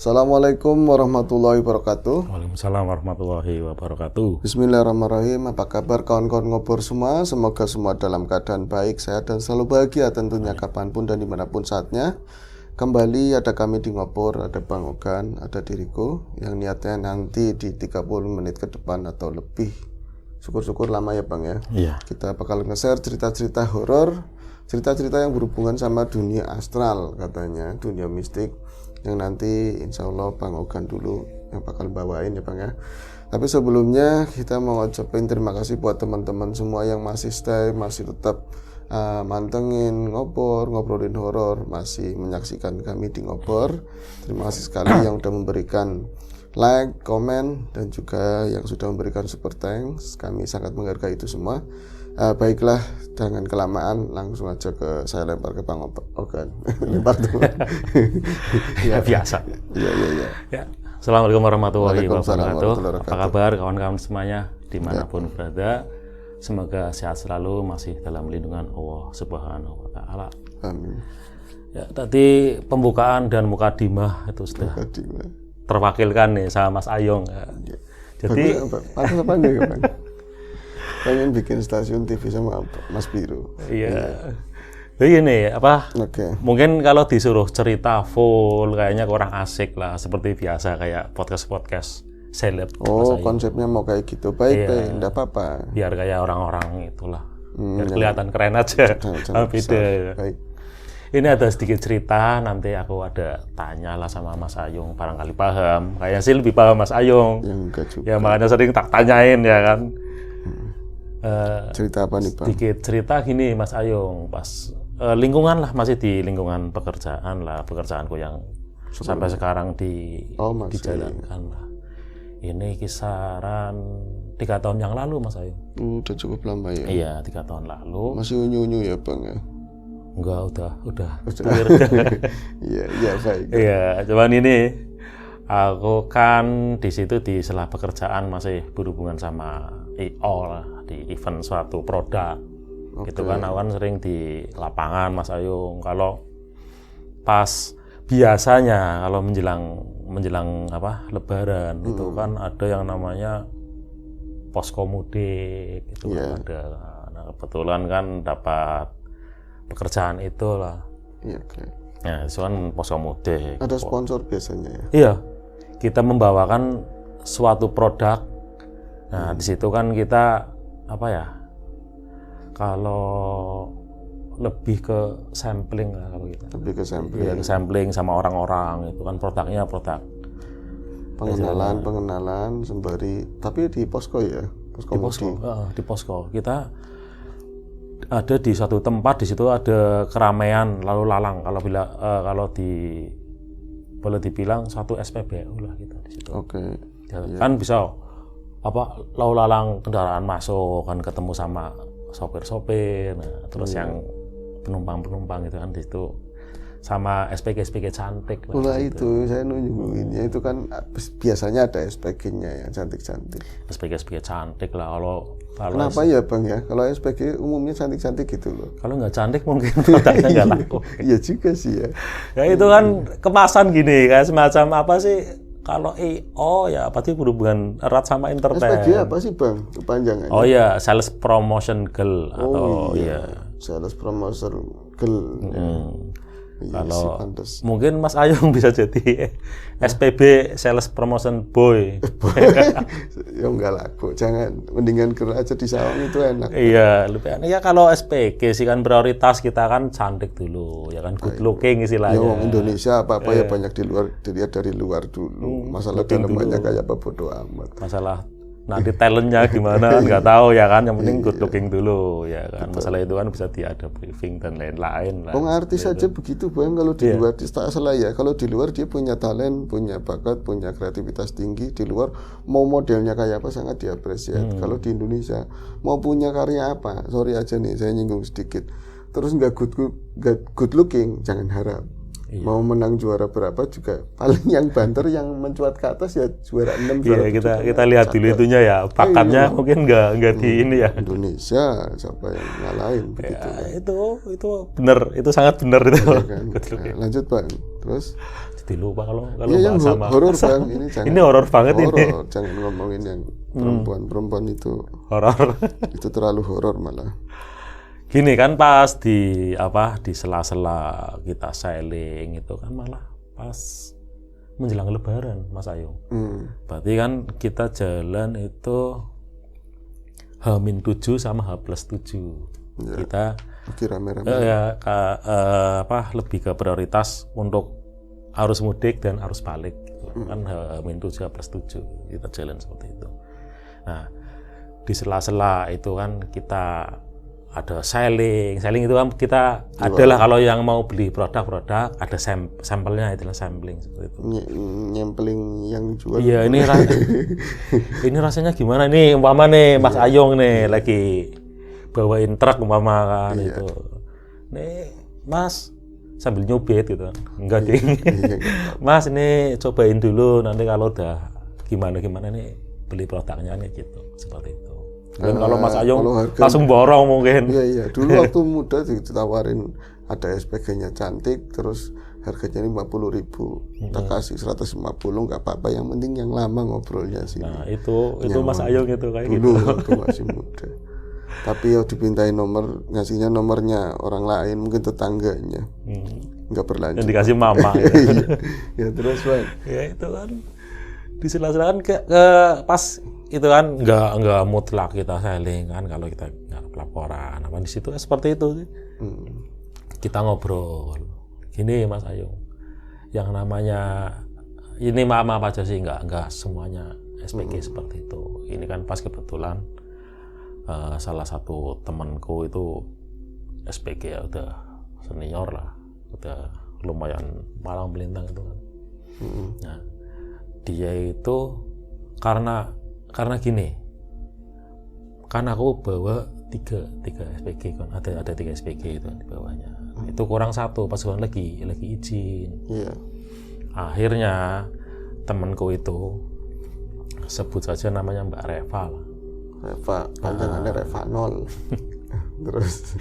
Assalamualaikum warahmatullahi wabarakatuh. Waalaikumsalam warahmatullahi wabarakatuh. Bismillahirrahmanirrahim. Apa kabar kawan-kawan ngobor semua? Semoga semua dalam keadaan baik, sehat, dan selalu bahagia tentunya kapanpun dan dimanapun saatnya. Kembali ada kami di ngobor, ada Bang Ogan, ada diriku yang niatnya nanti di 30 menit ke depan atau lebih. Syukur-syukur lama ya Bang ya. Iya. Kita bakal nge-share cerita-cerita horor, cerita-cerita yang berhubungan sama dunia astral katanya, dunia mistik. Yang nanti insya Allah Bang Ogan dulu yang bakal bawain ya Bang ya. Tapi sebelumnya kita mau ngucapin terima kasih buat teman-teman semua yang masih stay, masih tetap mantengin ngobor, ngobrolin horor, masih menyaksikan kami di ngobor. Terima kasih sekali yang udah memberikan like, komen, dan juga yang sudah memberikan super thanks. Kami sangat menghargai itu semua. Baiklah, jangan kelamaan, langsung aja saya lempar ke Bang Ogan. Lempar teman. Ya biasa. Iya. Ya. Assalamualaikum warahmatullahi Waalaikumsalam wabarakatuh. warahmatullahi Apa kabar kawan-kawan semuanya dimanapun berada? Semoga sehat selalu, masih dalam lindungan Allah Subhanahu wa Ta'ala. Amin. Ya, tadi pembukaan dan mukadimah itu sudah terwakilkan nih sama Mas Ayong. Ya. Jadi pantas apa enggak ya Bang? Pengen bikin stasiun TV sama Mas Biru. Iya. Begini apa? Oke. Mungkin kalau disuruh cerita full kayaknya kurang asik lah, seperti biasa kayak podcast seleb. Oh, konsepnya mau kayak gitu. Baik, iya. enggak apa-apa. Biar kayak orang-orang itulah. Biar kelihatan keren aja. Beda. Baik. Ini ada sedikit cerita, nanti aku ada tanya lah sama Mas Ayung, barangkali paham. Kayaknya sih lebih paham Mas Ayung. Yang enggak juga. Ya makanya sering tak tanyain ya kan. Cerita apa nih Bang? Sedikit cerita gini Mas Ayung, pas lingkungan lah, masih di lingkungan pekerjaan lah, pekerjaanku yang sampai sekarang dijalankan lah. Ini kisaran 3 tahun yang lalu Mas Ayung. Udah cukup lama ya? Iya, 3 tahun lalu. Masih unyu-unyu ya Bang ya? Enggak, udah. Iya, baik. Iya, cuman ini aku kan di situ di sela pekerjaan masih berhubungan sama IO lah, di event suatu produk. Okay. Gitu kan, aku kan sering di lapangan Mas Ayung. Kalau pas biasanya kalau menjelang apa Lebaran itu kan ada yang namanya posko mudik itu kan ada. Nah, kebetulan kan dapat pekerjaan itulah. Iya, okay. Ya, itu kan posko mudik. Ada sponsor biasanya ya? Iya. Kita membawakan suatu produk. Nah, di situ kan kita apa ya? Kalau lebih ke sampling lah kalau kita. Lebih ke sampling. Ya, ke sampling sama orang-orang itu kan produknya produk pengenalan sembari, tapi di posko ya. Di posko. Kita ada di suatu tempat, di situ ada keramaian lalu lalang kalau boleh dibilang satu SPBU lah kita di situ. Oke. Kan bisa apa lalu lalang kendaraan masuk kan ketemu sama sopir-sopir, nah, terus yang penumpang itu kan di situ sama SPG cantik lah. Pula itu saya nunjukinnya itu kan biasanya ada SPG-nya yang cantik-cantik. SPG cantik lah kalau kenapa ya Bang ya? Kalau SPG umumnya cantik-cantik gitu loh. Kalau nggak cantik mungkin produknya nggak laku. Iya juga sih ya. Ya itu kan kemasan gini kayak semacam apa sih? Kalau IO ya pasti berhubungan erat sama entertain. SPG apa sih Bang? Kepanjangannya? Oh ya, Sales Promotion Girl atau Sales Promotion Girl. Kalau mungkin Mas Ayung bisa jadi SPB Sales Promotion Boy. Ya enggak laku, jangan, mendingan girl aja di sawang itu enak. Iya, lebih enak. Ya kalau SPG sih kan prioritas kita kan cantik dulu, ya kan good looking istilahnya. Ya Indonesia apa-apa ya banyak dilihat dari luar dulu. Masalah dalamnya kayak apa bodo amat. Masalah nanti talentnya gimana nggak tahu ya kan, yang penting good looking dulu ya kan. Betul. Masalah itu kan bisa ada briefing dan lain-lain lah. Artis aja begitu Bang, kalau di luar tak salah ya, kalau di luar dia punya talent, punya bakat, punya kreativitas tinggi, di luar mau modelnya kayak apa sangat diapresiasi. Kalau di Indonesia mau punya karya apa, sorry aja nih saya nyinggung sedikit, terus nggak good looking, jangan harap. Iya. Mau menang juara berapa juga paling yang banter yang mencuat ke atas ya juara 6 juara 7. Kita lihat dulu itunya ya, pakatnya mungkin nggak di ini ya. Indonesia siapa yang ngalahin begitu. Ya, itu benar, itu sangat benar itu. Ya kan? Nah, lanjut Pak. Terus Jadi lupa kalau iya yang bahas sama horor Bang, ini jangan ini horor banget ini. horor, jangan ngomongin yang perempuan itu. Horor. Itu terlalu horor malah. Gini kan pas di sela-sela kita sailing itu kan malah pas menjelang Lebaran Mas Ayu. Berarti kan kita jalan itu H-7 sama H+7. Ya. Kita Oke, rame-rame. lebih ke prioritas untuk arus mudik dan arus balik gitu. Kan H-7 H+7 kita jalan seperti itu. Nah, di sela-sela itu kan kita ada sailing itu kan kita adalah kalau yang mau beli produk-produk ada sampelnya, itulah sampling seperti itu. Nyempling yang jual. Iya, ini rasanya gimana nih umpama nih Mas Ayong nih lagi bawain truk umpama kan itu. Nih Mas sambil nyubit gitu. Enggak ding. Mas ini cobain dulu nanti kalau udah gimana nih beli produknya nih gitu. Seperti itu. Dan kalau Mas Ayong langsung borong mungkin. Iya. Dulu waktu muda ditawarin ada SPG-nya cantik, terus harganya 50.000. Kita kasih 150 nggak apa-apa. Yang penting yang lama ngobrolnya sih. Nah itu Mas Ayong itu kayak dulu, gitu. Waktu masih muda. Tapi ya dipintain nomor, ngasihnya nomornya orang lain, mungkin tetangganya. Nggak berlanjut. Yang dikasih mama. Ya terus Bang. Ya itu kan di sela-sela kan ke pas itu kan nggak mutlak kita sailing kan kalau kita nggak laporan apa di situ seperti itu sih. Kita ngobrol gini Mas Ayu, yang namanya ini maaf aja sih nggak semuanya SPG seperti itu. Ini kan pas kebetulan salah satu temanku itu SPG ya udah senior lah, udah lumayan malang melintang itu kan. Nah dia itu karena gini, kan aku bawa tiga SPG kan, ada 3 SPG itu di bawahnya. Itu kurang 1 pas lagi izin. Iya. Akhirnya temanku itu sebut saja namanya Mbak Reva lah. Reva, panjangannya Reva 0. Terus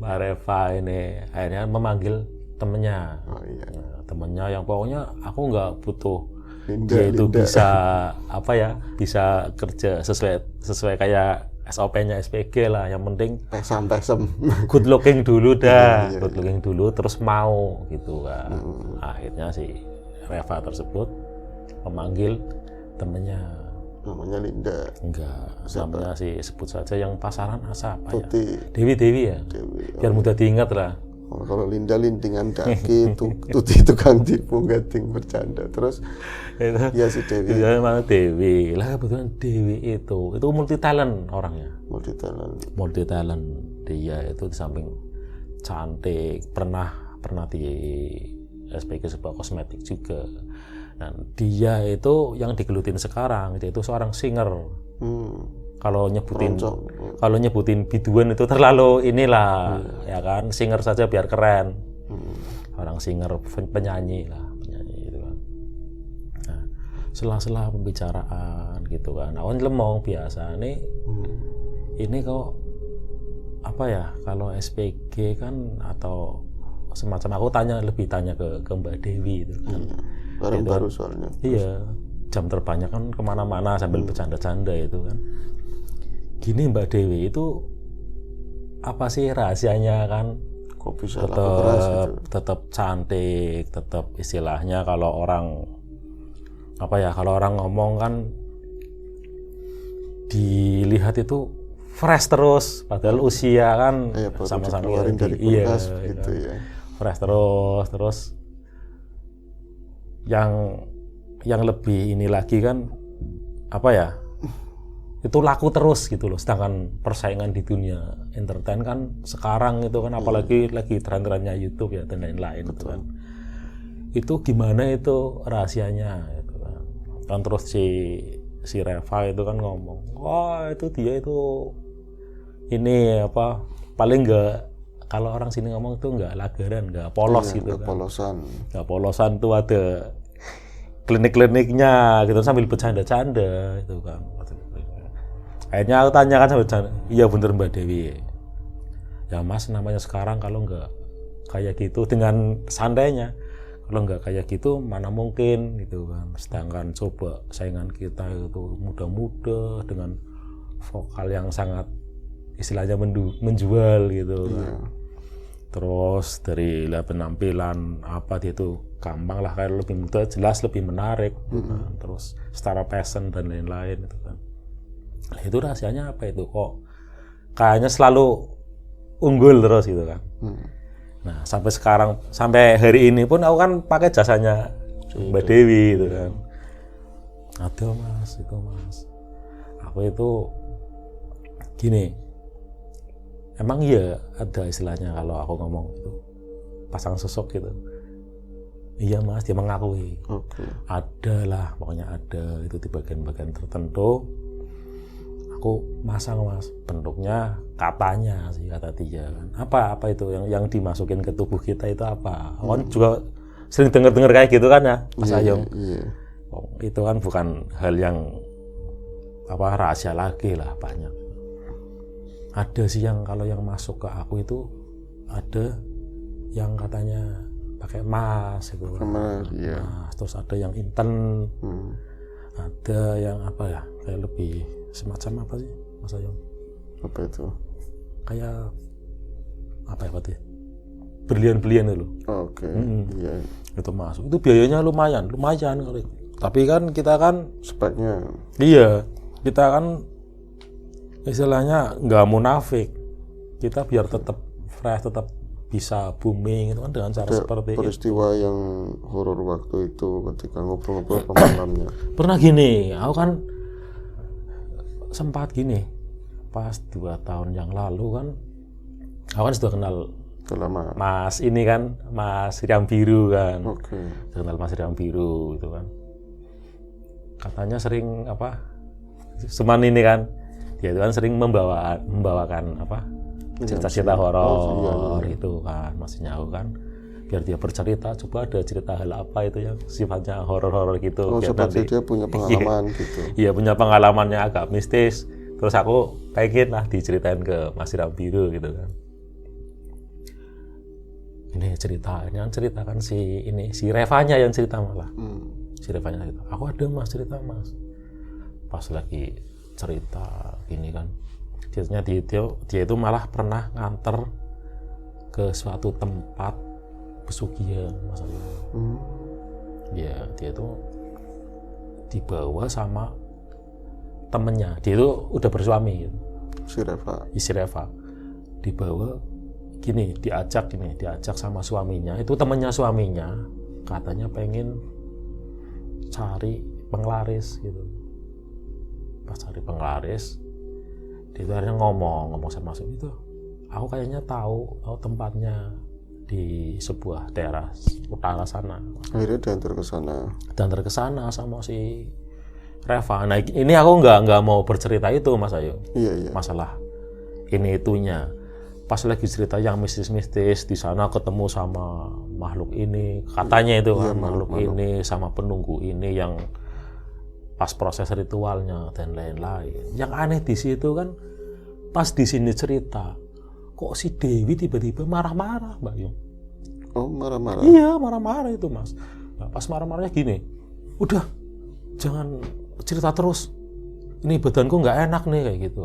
Mbak Reva ini akhirnya memanggil temennya. Oh iya. Nah, temennya yang pokoknya aku nggak butuh Linda. bisa bisa kerja sesuai kayak SOP-nya SPG lah, yang penting pesam good looking dulu dah. Good looking dulu terus mau gitu kan. Akhirnya si Reva tersebut memanggil temennya, namanya Linda. enggak, namanya sih sebut saja yang pasaran apa ya, Dewi ya, biar mudah diingat lah. Kalau Linda lintingan daki, Tuti tukang tipu, gading bercanda. Terus ya si Dewi. Ya mana Dewi lah, kebetulan Dewi itu multi talent orangnya. Multi talent. Dia itu di samping cantik, pernah di SPG sebuah kosmetik juga. Dan dia itu yang digelutin sekarang, dia itu seorang singer. Kalau nyebutin biduan itu terlalu inilah, ya kan, singer saja biar keren. Orang singer, penyanyi itu kan. Nah, sela-sela pembicaraan gitu kan. Awan lemong biasa nih. Ini kok apa ya, kalau SPG kan atau semacam, aku lebih tanya ke Mbak Dewi itu kan. Barang gitu, baru soalnya. Iya, jam terbangnya kan kemana-mana sambil bercanda-canda itu kan. Gini Mbak Dewi, itu apa sih rahasianya kan? Kok bisa tetap cantik, tetap istilahnya kalau orang ngomong kan dilihat itu fresh terus, padahal usia kan sama-sama dari kulkas gitu ya. Fresh terus yang lebih ini lagi kan apa ya? Itu laku terus gitu loh. Sedangkan persaingan di dunia entertain kan sekarang itu kan apalagi lagi tren-trennya YouTube ya dan lain-lain gitu kan. Itu gimana itu rahasianya gitu kan. Dan terus si Reva itu kan ngomong, wah itu dia itu ini apa, paling enggak, kalau orang sini ngomong itu enggak lagaran, enggak polos gitu kan. Enggak polosan tuh ada klinik-kliniknya gitu sambil bercanda-canda itu kan. Akhirnya aku tanyakan sama bercanda, iya bener Mbak Dewi. Ya Mas, namanya sekarang kalau nggak kayak gitu dengan santainya, Kalau nggak kayak gitu mana mungkin gitu kan. Sedangkan coba saingan kita itu muda-muda dengan vokal yang sangat istilahnya menjual gitu kan. Terus dari penampilan apa dia itu gampang lah, kayak lebih muda, jelas lebih menarik kan. Terus secara passion dan lain-lain itu kan. Nah, itu rahasianya apa itu kok kayaknya selalu unggul terus gitu kan. Nah sampai sekarang, sampai hari ini pun aku kan pakai jasanya Mbak Dewi gitu kan. Aduh mas, itu mas, aku itu gini, emang iya ada istilahnya kalau aku ngomong itu pasang sosok gitu. Iya mas, dia mengakui. Ada lah, pokoknya ada itu di bagian-bagian tertentu. Aku masang mas, bentuknya katanya sih, kata dia kan. Apa itu yang dimasukin ke tubuh kita itu apa? Aku juga sering dengar kayak gitu kan ya, Mas Ayung. Oh, itu kan bukan hal yang rahasia lagi lah, banyak. Ada sih yang kalau yang masuk ke aku itu ada yang katanya pakai emas itu. Emas, terus ada yang inten. Ada yang apa ya, kayak lebih semacam apa sih Mas Ayung? Apa itu? Kayak apa ya berarti? Berlian-berlian itu loh. Iya. Itu masuk. Itu biayanya lumayan kali. Tapi kan kita kan speknya. Iya, kita kan istilahnya nggak munafik. Kita biar tetap fresh, tetap bisa booming itu kan dengan cara seperti itu. Peristiwa yang horor waktu itu ketika ngobrol-ngobrol pemalamnya. Pernah gini, aku kan sempat gini, pas 2 tahun yang lalu kan, aku kan sudah kenal lama. Mas ini kan, Mas Riam Biru kan. Sudah kenal Mas Riam Biru itu kan. Katanya sering Seman ini kan, dia itu kan sering membawakan cerita-cerita horor itu kan, maksudnya aku kan biar dia bercerita, coba ada cerita hal apa itu yang sifatnya horor-horor gitu. Seperti dia punya pengalaman gitu. Iya, punya pengalaman yang agak mistis. Terus aku pengen lah diceritain ke Mas Riam Biru gitu kan. Ini ceritakan si Revanya yang cerita malah. Si Revanya cerita, aku ada mas cerita mas. Pas lagi cerita ini kan, dia itu malah pernah nganter ke suatu tempat pesugihan Mas Ayu. Ya, dia itu dibawa sama temennya. Dia itu udah bersuami gitu. Si Reva. Dibawa diajak sama suaminya. Itu temennya suaminya, katanya pengen cari penglaris gitu. Pas cari penglaris, dia itu akhirnya ngomong sama suami itu, aku kayaknya tahu tempatnya di sebuah daerah utara sana. Akhirnya diantar ke sana sama si Reva. Nah ini aku nggak mau bercerita itu Mas Ayu. Iya. Masalah ini itunya. Pas lagi cerita yang mistis-mistis, di sana ketemu sama makhluk ini, katanya itu kan makhluk ini sama penunggu ini yang pas proses ritualnya dan lain-lain. Yang aneh di situ kan, pas di sini cerita, kok si Dewi tiba-tiba marah-marah, Mbak Yung. Oh, marah-marah? Iya, marah-marah itu Mas. Nah, pas marah-marahnya gini, udah jangan cerita terus. Ini badanku nggak enak nih kayak gitu.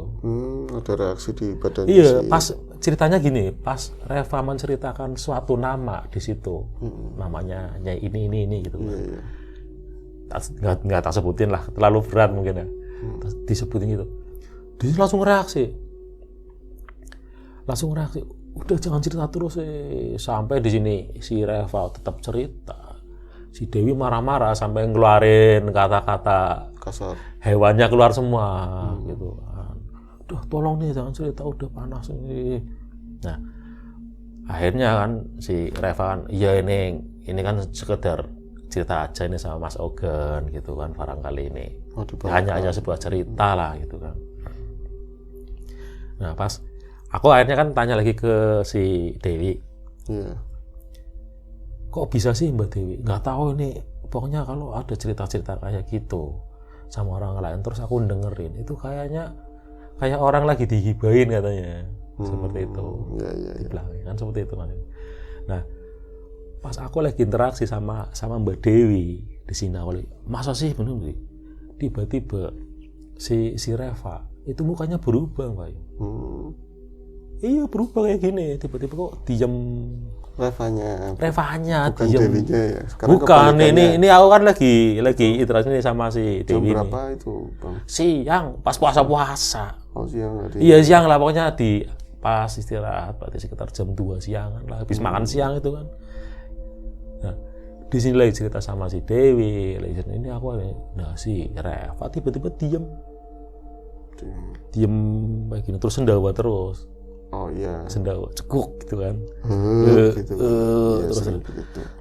Ada reaksi di badan. Iya, pas ceritanya gini, pas Reva menceritakan suatu nama di situ, namanya ini gitu. Iya. Nggak tak sebutin lah, terlalu berat mungkin ya. Disebutin gitu, dia langsung reaksi. Udah jangan cerita terus sampai di sini si Reva tetap cerita. Si Dewi marah-marah sampai ngeluarin kata-kata kasar. Hewannya keluar semua gitu kan. Udah tolong nih jangan cerita, udah panas ini. Nah, akhirnya kan si Reva kan, iya ini kan sekedar cerita aja ini sama Mas Ogen gitu kan, barangkali ini. Hanya sebuah cerita lah gitu kan. Nah, pas aku akhirnya kan tanya lagi ke si Dewi. Iya. Kok bisa sih Mbak Dewi? Nggak tahu ini, pokoknya kalau ada cerita-cerita kayak gitu sama orang lain terus aku dengerin, itu kayaknya kayak orang lagi dihibahin katanya. Seperti itu. Iya. Dibilang kan seperti itu. Nah, pas aku lagi interaksi sama Mbak Dewi di sini, aku lagi, masa sih bener, tiba-tiba si Reva itu mukanya berubah, Pak. Iya, berubah kayak gini, tiba-tiba kok diam. Revanya bukan diam. Dewinya ya. Sekarang Bukan, ini aku kan lagi interaksi nih sama si Dewi. Jam berapa itu, Bang? Siang, pas puasa. Oh, siang tadi. Iya, siang lah pokoknya, di pas istirahat, berarti sekitar jam 2 siangan lah, habis makan siang itu kan. Nah, di sini lagi cerita sama si Dewi, lagi cerita, ini aku, nah si Reva tiba-tiba diam kayak gini, terus sendawa terus. Oh iya. Sendawa, cekuk gitu kan. Gitu.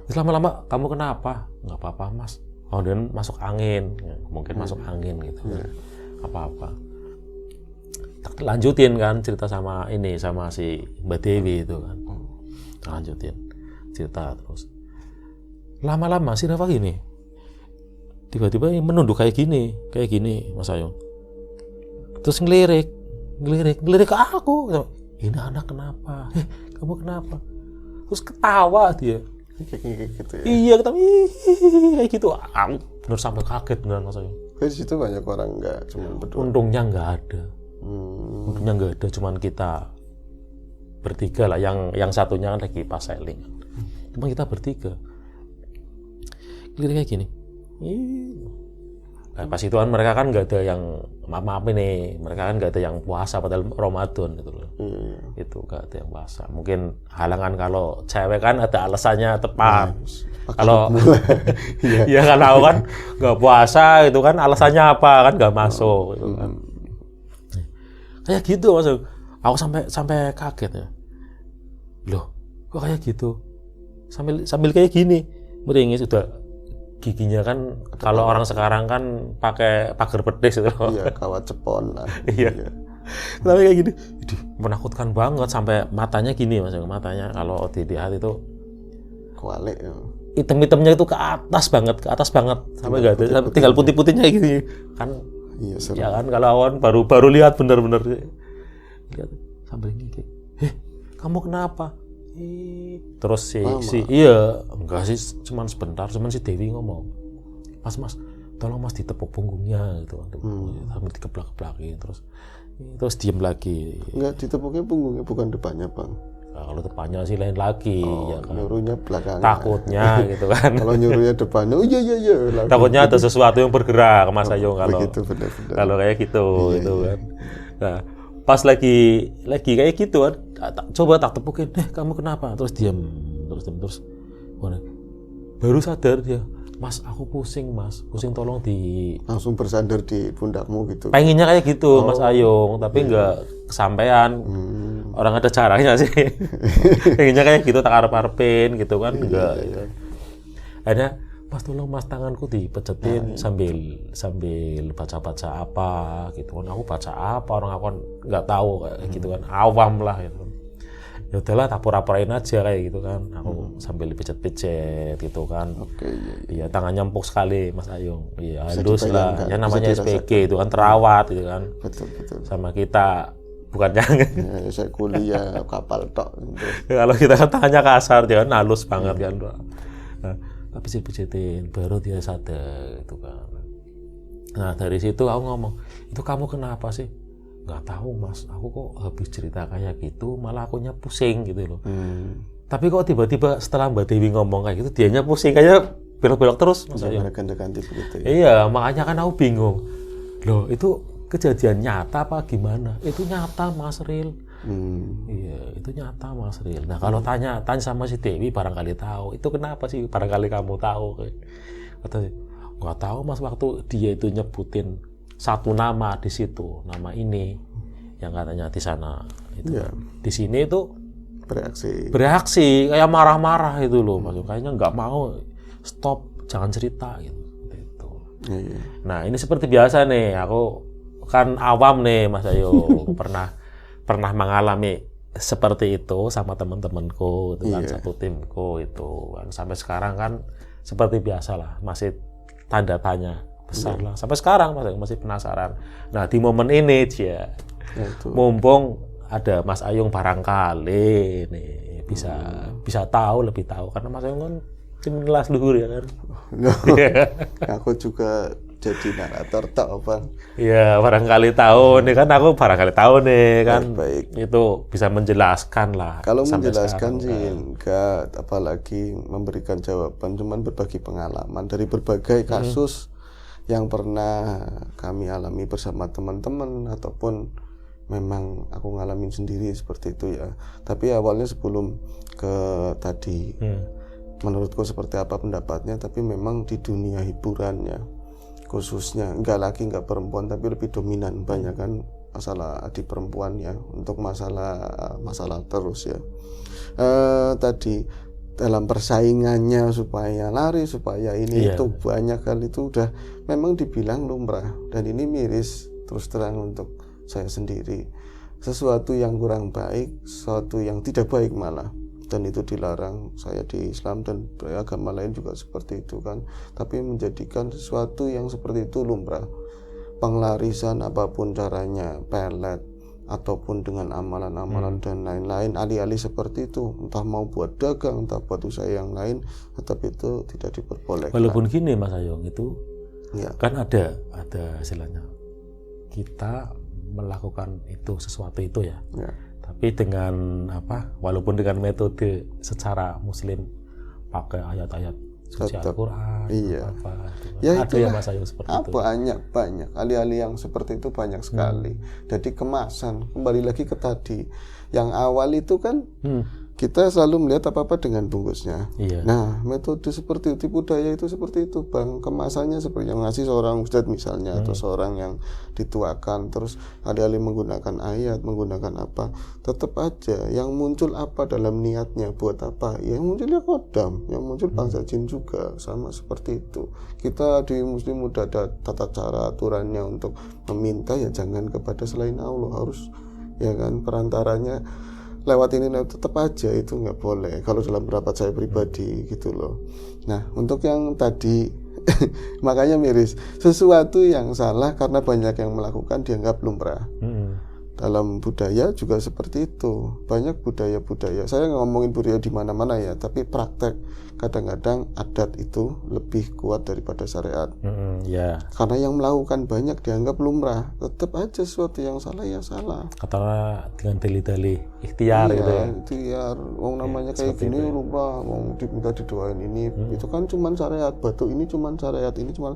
Terus lama-lama, kamu kenapa? Nggak apa-apa, Mas. Oh, dan masuk angin, mungkin masuk angin gitu. Apa-apa. Lanjutin kan cerita sama si Mbak Dewi itu kan. Lanjutin cerita terus. Lama-lama si Reva gini, tiba-tiba menunduk kayak gini Mas Ayung. Terus ngelirik ke aku. Ini anak kenapa? Kamu kenapa? Terus ketawa dia. Kayak gitu ya. Iya, ketawa kayak gitu. Aku bener sampai kaget beneran Mas Ayung. Di situ banyak orang nggak cuma berdua. Untungnya nggak ada. Cuman kita bertiga lah. Yang satunya kan lagi pas sailing. Cuma kita bertiga. Ngelirik kayak gini. Nah, pas itu kan mereka kan nggak ada yang maaf nih, mereka kan nggak ada yang puasa padahal Ramadan gitu loh. Itu nggak ada yang puasa. Mungkin halangan kalau cewek kan ada alasannya tepat. Kalau ya kalau aku kan nggak puasa itu kan alasannya apa kan nggak masuk gitu kan. Kayak gitu Mas. Aku sampai kaget ya. Loh, kok kayak gitu? Sambil kayak gini, meringis udah. Giginya kan kalau orang sekarang kan pakai pagar betis gitu. Iya, kawat cepon lah. Iya. Tapi kayak gini, menakutkan banget sampai matanya gini Mas, matanya kalau dilihat itu kualik ya. Hitam-hitamnya itu ke atas banget sampai enggak ada tinggal putih-putihnya gini kan. Iya, serem. Ya kan kalau awan baru lihat bener-bener lihat sambil gini. Kamu kenapa? Terus iya enggak sih, cuman sebentar, cuman si Dewi ngomong, mas tolong Mas ditepuk punggungnya gitu kan, sambil dikeplak-keplakin terus diem lagi. Enggak, ditepuknya punggungnya bukan depannya Bang. Nah, kalau depannya sih lain lagi ya kan. Nyuruhnya belakangnya. Takutnya gitu kan. Kalau nyuruhnya depannya, oh iya. Takutnya ada sesuatu yang bergerak Mas Ayung kalau begitu, benar. Kalau kayak gitu itu kan. Nah, pas lagi kayak gitu kan, coba tak tepukin, kamu kenapa? Terus diam, terus baru sadar dia, Mas aku pusing tolong langsung bersandar di pundakmu gitu. Pengennya kayak gitu Mas Ayung, tapi enggak kesampaian. Orang ada caranya sih. Pengennya kayak gitu, tak arep-arepin gitu kan, enggak gitu. Akhirnya, Mas tolong Mas tanganku dipecetin sambil baca apa gitu kan. Aku baca apa, orang aku kan nggak tahu kayak gitu kan, awam lah gitu. Ya udahlah tak pura-purain aja kayak gitu kan. Aku sambil dipicet-picet gitu kan. Oke, iya. Tangannya empuk sekali Mas Ayung. Iya, halus lah. Ya namanya SPG itu kan terawat gitu kan. Betul. Sama kita bukan yang ya, saya kuliah kapal tok. Kalau kita kan tangannya kasar, dia kan halus banget kan. Nah, tapi pijetin baru dia sadar gitu kan. Nah dari situ aku ngomong, itu kamu kenapa sih? Nggak tahu Mas, aku kok habis cerita kayak gitu malah akunya pusing gitu loh. Tapi kok tiba-tiba setelah Mbak Dewi ngomong kayak gitu dianya pusing, kayak belok-belok terus Mas Ayung. Ganti begitu ya. Iya, makanya kan aku bingung loh, itu kejadian nyata apa gimana? Itu nyata Mas Ril. Iya, itu nyata Mas Ril. Nah kalau tanya sama si Dewi barangkali tahu. Itu kenapa sih barangkali kamu tahu? Kata nggak tahu Mas, waktu dia itu nyebutin satu nama di situ, nama ini yang katanya di sana itu. Yeah. Di sini itu bereaksi kayak marah-marah itu loh Mas. Kayaknya nggak mau stop, jangan cerita gitu. Yeah. Nah ini seperti biasa nih, aku kan awam nih Mas Ayu, pernah mengalami seperti itu sama teman-temanku itu kan, satu timku itu kan, sampai sekarang kan seperti biasa lah, masih tanda tanya besar lah sampai sekarang masih penasaran. Nah di momen ini mumpung ada Mas Ayung barangkali nih bisa tahu, lebih tahu, karena Mas Ayung kan tim kelas luhur ya kan. Aku juga jadi narator tak apa. Iya, barangkali tahu nih kan, aku barangkali tahu nih kan. Baik. Itu bisa menjelaskan lah. Kalau sampai menjelaskan sekarang, sih enggak, apalagi memberikan jawaban, cuman berbagi pengalaman dari berbagai kasus yang pernah kami alami bersama teman-teman ataupun memang aku ngalamin sendiri seperti itu ya. Tapi awalnya sebelum ke tadi, menurutku seperti apa pendapatnya, tapi memang di dunia hiburannya khususnya enggak perempuan tapi lebih dominan, banyak kan masalah adik perempuan ya, untuk masalah terus ya. Tadi dalam persaingannya supaya lari, supaya ini itu banyak kali itu udah memang dibilang lumrah, dan ini miris terus terang untuk saya sendiri. Sesuatu yang kurang baik, sesuatu yang tidak baik malah, dan itu dilarang. Saya di Islam dan agama lain juga seperti itu kan, tapi menjadikan sesuatu yang seperti itu lumrah. Penglarisan apapun caranya, pelet ataupun dengan amalan-amalan dan lain-lain, alih-alih seperti itu, entah mau buat dagang, entah buat usaha yang lain, tetapi itu tidak diperbolehkan. Walaupun gini Mas Ayung, itu ya, kan ada istilahnya, kita melakukan itu sesuatu itu ya. Tapi dengan walaupun dengan metode secara Muslim, pakai ayat-ayat suci Al-Quran, ya ada yang Mas Ayung seperti itu. Banyak alih-alih yang seperti itu banyak sekali. Jadi kemasan, kembali lagi ke tadi, yang awal itu kan kita selalu melihat apa-apa dengan bungkusnya. Nah, metode seperti itu, tipu daya itu seperti itu, Bang. Kemasannya seperti yang ngasih seorang ustadz misalnya, atau seorang yang dituakan, terus alih-alih menggunakan ayat, menggunakan apa, tetap aja yang muncul apa dalam niatnya, buat apa, yang munculnya kodam, yang muncul bangsa jin juga, sama seperti itu. Kita di Muslim udah ada tata cara aturannya untuk meminta, ya jangan kepada selain Allah, harus ya kan perantaranya lewat ini, tetap aja itu nggak boleh kalau dalam pendapat saya pribadi gitu loh. Nah, untuk yang tadi makanya miris, sesuatu yang salah karena banyak yang melakukan dianggap lumrah. Dalam budaya juga seperti itu, banyak budaya-budaya, saya nggak ngomongin budaya di mana-mana ya, tapi praktek kadang-kadang adat itu lebih kuat daripada syariat. Karena yang melakukan banyak dianggap lumrah, tetap aja sesuatu yang salah ya salah. Katakanlah dengan dalih-dalih ikhtiar gitu ya. Ikhtiar, namanya kayak gini lumrah, minta didoain ini, itu kan cuman syariat, batu ini cuman syariat, ini cuman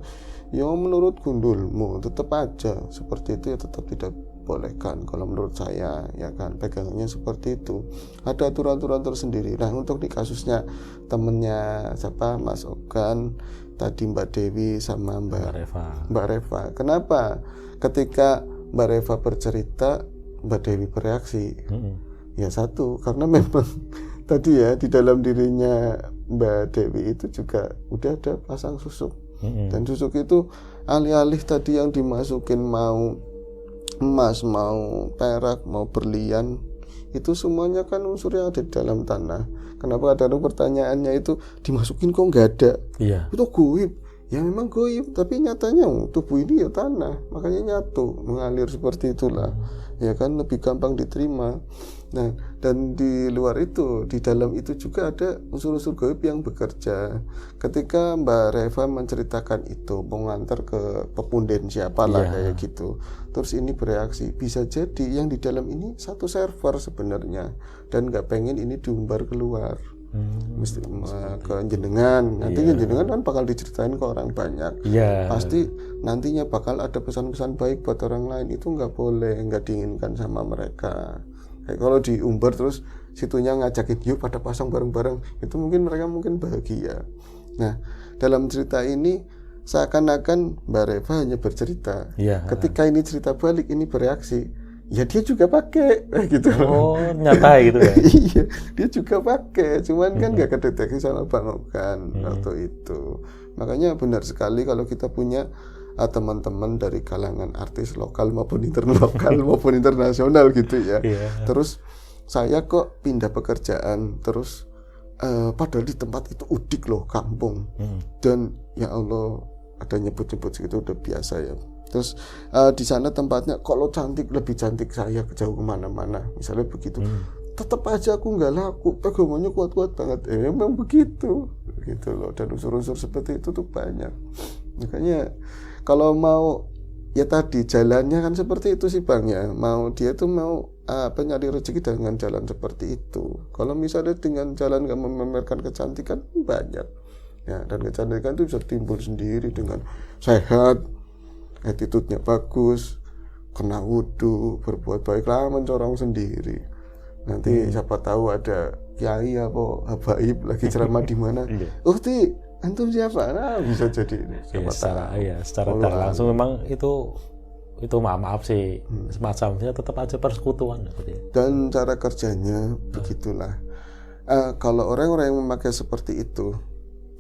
ya menurut gundulmu, tetap aja seperti itu ya, tetap tidak bolehkan kalau menurut saya ya kan, pegangannya seperti itu. Ada aturan-aturan tersendiri. Nah, untuk di kasusnya temennya siapa, Mas Ogan tadi, Mbak Dewi sama Mbak Reva. Kenapa ketika Mbak Reva bercerita Mbak Dewi bereaksi? Ya satu, karena memang tadi ya di dalam dirinya Mbak Dewi itu juga udah ada pasang susuk. Dan susuk itu alih-alih tadi yang dimasukin mau emas, mau perak, mau berlian, itu semuanya kan unsur yang ada di dalam tanah. Kenapa kadang pertanyaannya itu dimasukin kok nggak ada? Itu goib. Ya memang goib, tapi nyatanya tubuh ini ya tanah, makanya nyatu, mengalir seperti itulah. Ya kan, lebih gampang diterima. Nah, dan di luar itu, di dalam itu juga ada unsur-unsur goib yang bekerja. Ketika Mbak Reva menceritakan itu, mengantar ke pepunden siapalah kayak gitu, terus ini bereaksi, bisa jadi yang di dalam ini satu server sebenarnya, dan nggak pengen ini diumbar keluar. Mesti ke jenengan, nanti jenengan kan bakal diceritain ke orang banyak, pasti nantinya bakal ada pesan-pesan baik buat orang lain. Itu nggak boleh, nggak diinginkan sama mereka. Kayak kalau diumbar terus situnya ngajakin yuk pada pasang bareng-bareng, itu mungkin mereka bahagia. Nah, dalam cerita ini seakan-akan Mbak Reva hanya bercerita, ketika ini cerita balik, ini bereaksi, ya dia juga pakai gitu. Nyata gitu ya. Iya, dia juga pakai, cuman kan nggak kedeteksi sama Bang Ogan waktu itu. Makanya benar sekali kalau kita punya teman-teman dari kalangan artis lokal maupun maupun internasional gitu ya. Terus saya kok pindah pekerjaan, terus padahal di tempat itu udik loh, kampung, dan ya Allah ada nyebut-nyebut segitu udah biasa ya. Terus di sana tempatnya kalau cantik, lebih cantik saya jauh kemana-mana, misalnya begitu. tetap aja aku nggak laku, pegangannya kuat-kuat banget. Emang begitu gitu loh. Dan unsur-unsur seperti itu tuh banyak. Makanya kalau mau ya tadi jalannya kan seperti itu sih Bang ya. Mau dia tuh mau nyari rezeki dengan jalan seperti itu. Kalau misalnya dengan jalan nggak memamerkan kecantikan banyak ya, dan kecantikan itu bisa timbul sendiri dengan sehat, attitude-nya bagus, kena wudhu, berbuat baiklah, mencorong sendiri. Nanti siapa tahu ada kiai apa habaib lagi ceramah di mana. Ti antum siapa? Nah, bisa jadi siapa tahu. Secara tak langsung memang itu maaf sih semacamnya tetap aja persekutuan seperti itu. Dan cara kerjanya begitulah. Kalau orang-orang yang memakai seperti itu,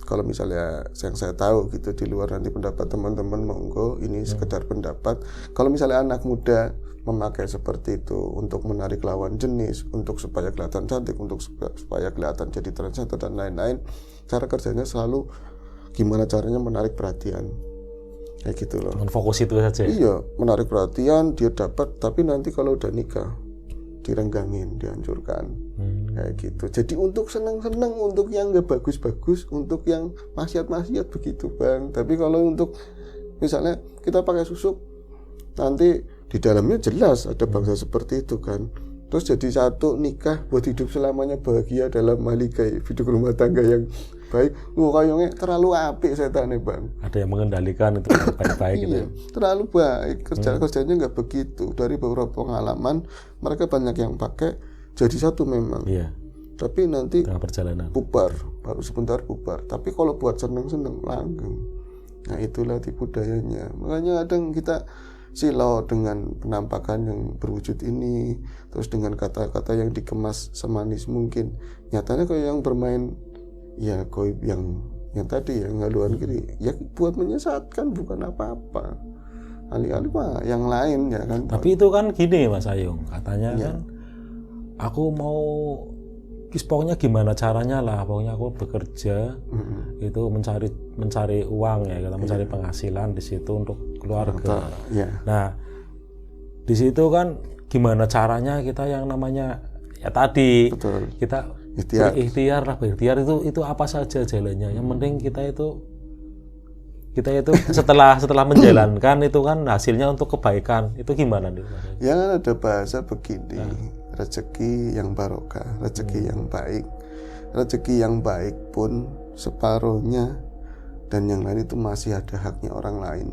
kalau misalnya yang saya tahu gitu, di luar nanti pendapat teman-teman monggo, ini sekedar pendapat. Kalau misalnya anak muda memakai seperti itu untuk menarik lawan jenis, untuk supaya kelihatan cantik, untuk supaya kelihatan jadi trendsetter dan lain-lain, cara kerjanya selalu gimana caranya menarik perhatian, kayak gitu loh. Fokus itu saja. Iya, menarik perhatian, dia dapat, tapi nanti kalau udah nikah direnggangin, dihancurkan, kayak gitu. Jadi untuk seneng-seneng, untuk yang nggak bagus-bagus, untuk yang maksiat-maksiat begitu Bang. Tapi kalau untuk misalnya kita pakai susuk, nanti di dalamnya jelas ada bangsa seperti itu kan. Terus jadi satu nikah buat hidup selamanya bahagia dalam mahligai hidup rumah tangga yang baik. Kayaknya terlalu apik setannya Bang. Ada yang mengendalikan itu baik-baik gitu. Iya, terlalu baik. Kerjanya nggak begitu. Dari beberapa pengalaman mereka banyak yang pakai jadi satu memang. Iya. Tapi nanti tengah perjalanan bubar, baru sebentar bubar. Tapi kalau buat seneng-seneng langgeng. Nah itulah tipu dayanya. Makanya kadang kita silau dengan penampakan yang berwujud ini, terus dengan kata-kata yang dikemas semanis mungkin. Nyatanya kayak yang bermain ya goib yang tadi yang haluan kiri ya buat menyesatkan, bukan apa-apa. Alih-alih mah yang lain ya kan. Tapi itu kan gini Mas Ayung, katanya kan aku mau pokoknya gimana caranya lah, pokoknya aku bekerja itu mencari uang ya, kita mencari penghasilan di situ untuk keluarga. Nah di situ kan gimana caranya kita yang namanya ya tadi kita berikhtiar itu apa saja jalannya. Yang penting kita itu setelah menjalankan itu kan hasilnya untuk kebaikan. Itu gimana nih? Ya kan ada bahasa begini, rezeki yang barokah, rezeki yang baik. Rezeki yang baik pun separuhnya dan yang lain itu masih ada haknya orang lain.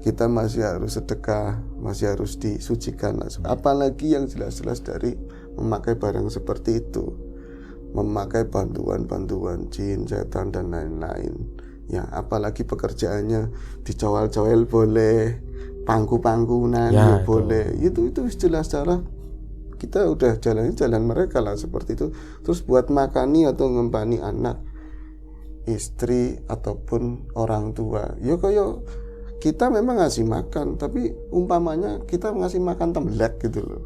Kita masih harus sedekah, masih harus disucikan. Apalagi yang jelas-jelas dari memakai barang seperti itu, memakai bantuan jin, setan dan lain-lain. Ya, apalagi pekerjaannya dicowel-cowel boleh, pangku-pangkunan ya boleh. Itu jelas cara kita udah jalan mereka lah seperti itu. Terus buat makani atau ngempani anak, istri ataupun orang tua. Ya kayak kita memang ngasih makan, tapi umpamanya kita ngasih makan tembelak gitu loh.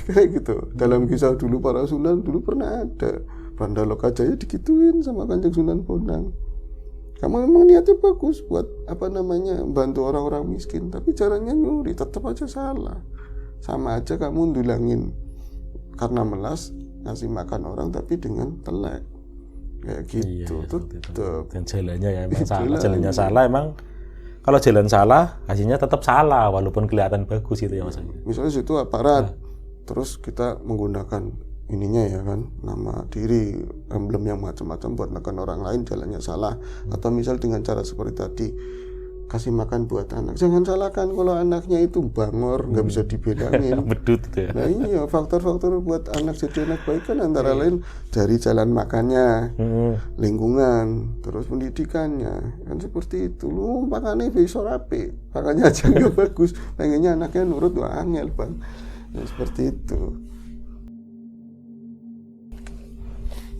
Kayak gitu. Dalam kisah dulu para sunan dulu pernah ada Banda Lokajaya digituin sama Kanjeng Sunan Bonang. Kamu memang niatnya bagus buat bantu orang-orang miskin, tapi caranya nyuri, tetap aja salah. Sama aja kamu ndulangin karena melas ngasih makan orang tapi dengan telek. Kayak gitu. Tetap. Dan jalannya ya emang salah. Jalannya salah emang. Kalau jalan salah, hasilnya tetap salah walaupun kelihatan bagus itu ya Mas. Misalnya situ aparat, terus kita menggunakan ininya ya kan, nama diri, emblem yang macam-macam buat menekan orang lain, jalannya salah. Atau misal dengan cara seperti tadi, kasih makan buat anak, jangan salahkan kalau anaknya itu bangor, nggak bisa dibilangin. Bedut itu ya. Nah iya, faktor-faktor buat anak jadi anak baik kan antara lain dari jalan makannya, lingkungan, terus pendidikannya, kan seperti itu. Lu makannya bisa rapi, makanya aja nggak bagus, pengennya anaknya nurut, wah angel Bang. Ya, seperti itu.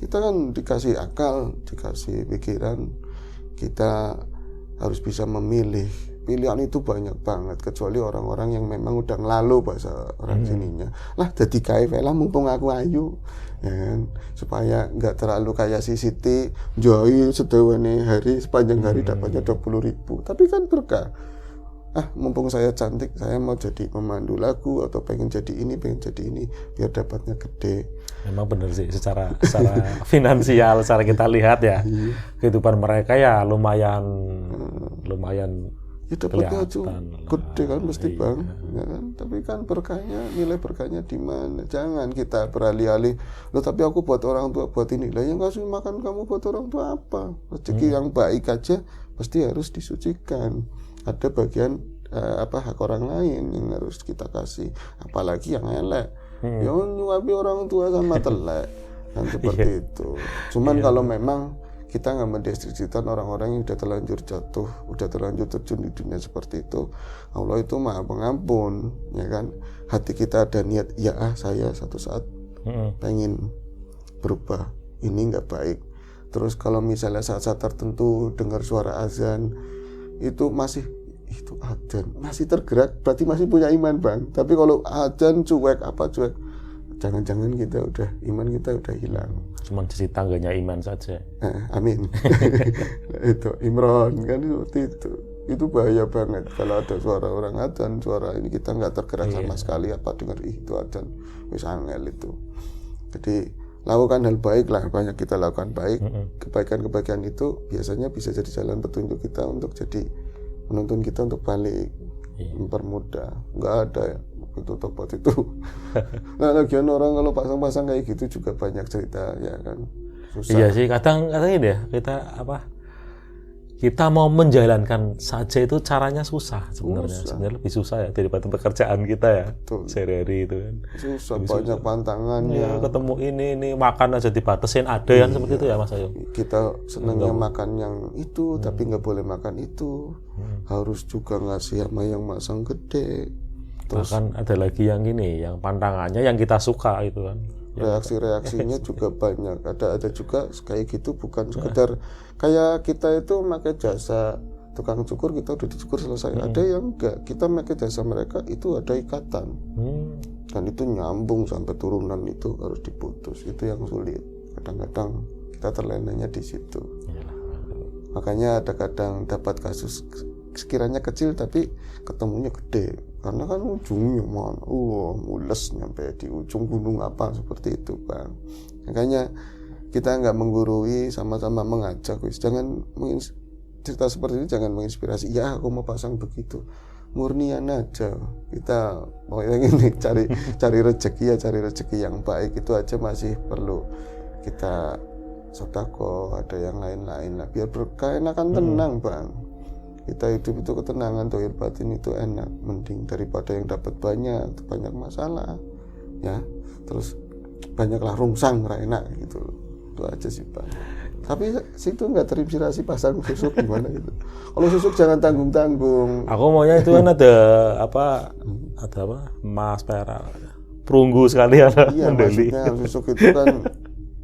Kita kan dikasih akal, dikasih pikiran, kita harus bisa memilih. Pilihan itu banyak banget, kecuali orang-orang yang memang udah ngelalu bahasa orang sininya. Lah jadi KFL lah mumpung aku ayu, ya kan? Supaya nggak terlalu kayak si Siti, joy sedawane hari sepanjang hari dapatnya 20.000. Tapi kan berkah. mumpung saya cantik, saya mau jadi pemandu lagu atau pengen jadi ini biar dapatnya gede. Memang benar sih secara finansial, secara kita lihat ya kehidupan mereka ya lumayan Ya dapatnya kelihatan gede kan mesti iya. Bang, ya kan? Tapi kan nilai berkahnya di mana? Jangan kita beralih-alih. Loh tapi aku buat orang tua buat ini. Lah yang kasih makan kamu buat orang tua apa? Rezeki yang baik aja pasti harus disucikan. Ada bagian hak orang lain yang harus kita kasih. Apalagi yang elek. Ya nyuapi orang tua sama telek. Kan seperti itu. Cuman kalau memang kita nggak mendestriksikan orang-orang yang udah terlanjur jatuh, udah terlanjur terjun di dunia seperti itu. Allah itu Maha Pengampun, ya kan? Hati kita ada niat, saya satu saat pengen berubah, ini nggak baik. Terus kalau misalnya saat-saat tertentu dengar suara azan, itu adzan, masih tergerak, berarti masih punya iman Bang. Tapi kalau adzan cuek, jangan-jangan iman kita udah hilang. Cuman di tangganya iman saja. Amin. Itu Imron kan seperti itu. Itu bahaya banget kalau ada suara orang adzan, suara ini kita nggak tergerak sama sekali dengar itu adzan, wis angel itu. Jadi lakukan hal baik lah, banyak kita lakukan baik. Kebaikan-kebaikan itu biasanya bisa jadi jalan petunjuk kita untuk jadi menuntun kita untuk balik, mempermudah. Nggak ada ya itu tobat itu. Nah lagian orang kalau pasang-pasang kayak gitu juga banyak cerita ya kan. Susah. Iya sih, kadang ini ya kita mau menjalankan saja itu caranya susah sebenarnya. Sebenarnya lebih susah ya daripada pekerjaan kita ya. Sehari-hari itu kan. Susah, banyak pantangannya. Ya, ketemu ini makan aja dibatasin, ada yang seperti itu ya Mas Ayu. Kita senangnya makan yang itu tapi nggak boleh makan itu. Harus juga ngasih sama yang masang gede. Terus bahkan ada lagi yang gini, yang pantangannya yang kita suka itu kan. Reaksi-reaksinya juga banyak. Ada juga kayak gitu, bukan sekedar kayak kita itu pakai jasa tukang cukur, kita udah dicukur selesai. Ada yang enggak, kita pakai jasa mereka itu ada ikatan. Dan itu nyambung sampai turunan itu harus diputus. Itu yang sulit. Kadang-kadang kita terlenanya di situ. Makanya ada kadang dapat kasus sekiranya kecil tapi ketemunya gede karena kan ujungnya mules nyampe di ujung gunung apa seperti itu Bang. Makanya kita nggak menggurui, sama-sama mengajak, jangan cerita seperti ini, jangan menginspirasi aku mau pasang begitu, murnian aja kita mau yang ini cari rezeki yang baik, itu aja masih perlu kita sedekah, ada yang lain-lain lah biar berkah, enakan tenang Bang. Kita hidup itu ketenangan, dohir batin itu enak, mending daripada yang dapat banyak masalah ya, terus banyaklah rungsang enak gitu. Itu aja sih Pak. Tapi situ nggak terinspirasi pasang susuk gimana gitu. Kalau susuk jangan tanggung-tanggung. Aku maunya itu kan ada emas perak perunggu sekalian. Iya, maksudnya susuk itu kan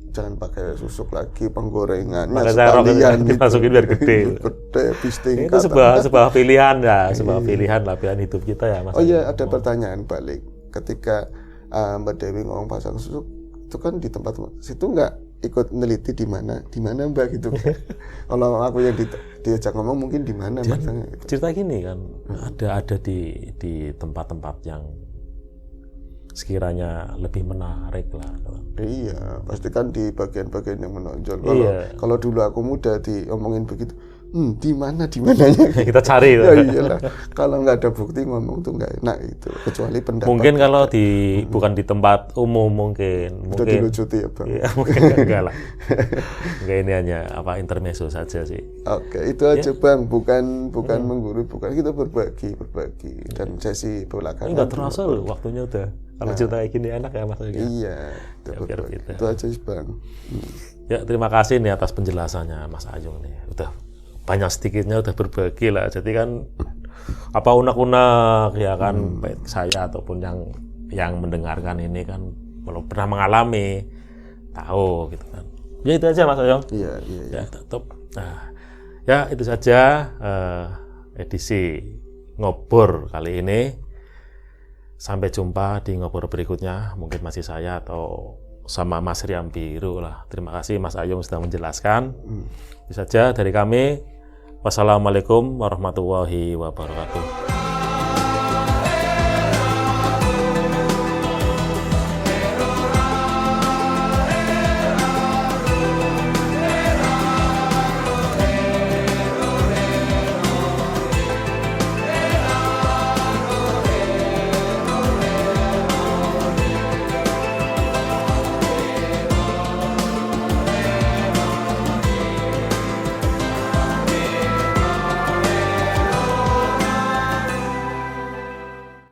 jangan pakai susuk lagi, penggorengannya sekalian dimasukin biar gede. Pisting. Itu sebuah pilihan ya, pilihan lah, pilihan hidup kita ya Mas. Oh iya, ada pertanyaan balik. Ketika Mbak Dewi ngomong pasang susuk, itu kan di tempat situ nggak ikut neliti di mana Mbak gitu. Kalau aku yang diajak ngomong mungkin di mana pasangnya gitu. Cerita gini kan, ada di tempat-tempat yang sekiranya lebih menarik lah. Iya, pasti kan di bagian-bagian yang menonjol. Kalau dulu aku muda diomongin begitu, di mananya? Kita cari. Ya iyalah. Kalau nggak ada bukti ngomong tuh nggak enak itu, kecuali pendapat. Mungkin kalau bukan di tempat umum mungkin. Udah dilucuti ya Bang. Iya, mungkin enggak lah. Enggak, ini hanya intermezzo saja sih. Oke, itu aja Bang, bukan menggurui, bukan, kita berbagi dan sesi belakangan. Enggak terasa loh waktunya udah. Kalau cerita kayak gini enak ya Mas. Iya, itu aja sih Bang. Ya, terima kasih nih atas penjelasannya Mas Ayung nih. Udah banyak sedikitnya udah berbagi lah. Jadi kan unek-unek ya kan, baik saya ataupun yang mendengarkan ini kan belum pernah mengalami, tahu gitu kan. Ya itu aja Mas Ayung. Iya. Ya, tutup. Nah, ya itu saja edisi Ngobor kali ini. Sampai jumpa di Ngobor berikutnya, mungkin masih saya atau sama Mas Riam Biru lah. Terima kasih Mas Ayung sudah menjelaskan. Itu saja dari kami. Wassalamualaikum warahmatullahi wabarakatuh.